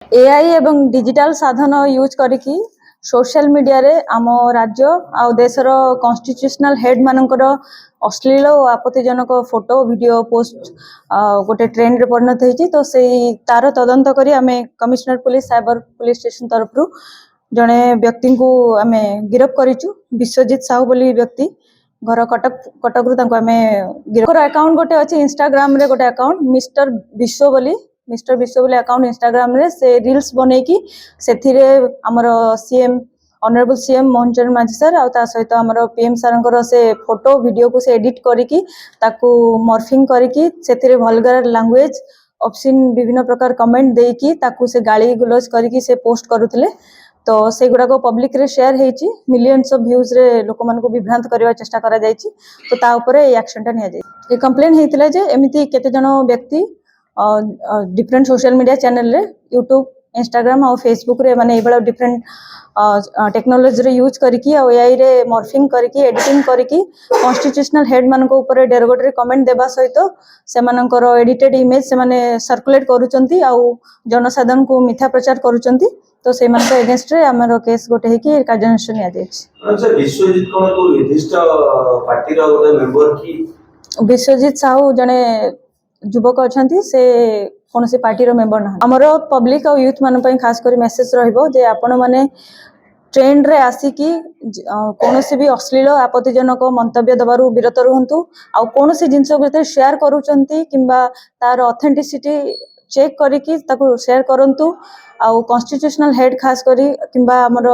AI एवं digital साधन use करिकी सोशल मीडिया रे आम राज्य आ देशर कॉन्स्टिट्यूशनल हेड मानकर अश्लील और आपत्तिजनक फोटो वीडियो पोस्ट गोटे ट्रेंड रे परिणत होती। तो से तार तदंत करी आमे commissioner police cyber police station तरफ रु जड़े व्यक्ति को आमे गिरफ्त करिचु। विश्वजीत साहू बोली व्यक्ति घर कटक रु तांको आमे गिरफ्त अकाउंट गोटे अच्छे इंस्टाग्राम रे गोटे अकाउंट मिस्टर विश्व बोली अकाउंट इंस्टाग्राम रे से रील्स बने की सेथिरे हमर सीएम ऑनरेबल सीएम मोहन चरण मांझी सर आ सहित हमर पीएम सर से फोटो वीडियो को से एडिट करिकी ताकू मॉर्फिंग करिकी सेथिरे वल्गर लैंग्वेज ऑप्शन विभिन्न प्रकार कमेंट देकी ताकू से गाली गुलज करिकी से पोस्ट करुथिले। तो से गुडा को पब्लिक रे शेयर हेची मिलियंस ऑफ व्यूज रे लोक मन को विभ्रांत करबा चेष्टा करा जायछि। तो ता ऊपर एक्शन टा निया जाय। ए कंप्लेन हेतिला जे एमिति केते जण व्यक्ति डिफरेंट सोशल मीडिया चैनल रे यूट्यूब इंस्टाग्राम और फेसबुक रे माने एबला डिफरेंट टेक्नोलॉजी रे यूज करकी आ एआई रे मॉर्फिंग करकी एडिटिंग करकी कॉन्स्टिट्यूशनल हेड मान को ऊपर डेरोगेटरी कमेंट देबा सहित से मानकर एडिटेड इमेज से माने सर्कुलेट करूचंती आ जनसाधारण को मिथ्या प्रचार करूचंती। तो से मान एगेंस्ट रे हमर केस गोटे हेकी कार्यानुष्ठान निया जायछि। अच्छा विश्वजीत कोन को निर्दिष्ट पार्टी रा गोटे मेंबर की विश्वजीत साहू जने युवक अच्छा से कौन से पार्टी रो मेंबर ना हमर पब्लिक और यूथ मान खास कर मेसेज रहिबो जे आपण माने ट्रेंड रे आसिकी कौन से भी अश्लील आपत्तिजनक मंतव्य दबारु विरत रुहंतु आ कौन से जिंस भीतर शेयर करूचंती किंबा तार ऑथेंटिसिटी चेक करिकी ताकू शेयर करंतु आ कॉन्स्टिट्यूशनल हेड खास करी किंबा हमर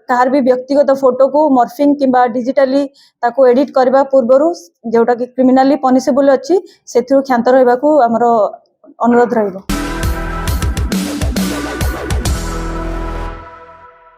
तार भी व्यक्तिगत फोटो को मॉर्फिंग किंबा डिजिटली ताको एडिट करबा पूर्वरु जोटा कि क्रिमिनली पनिशेबल अछि सेथु क्षांत रहबाकू हमर अनुरोध रहिबो।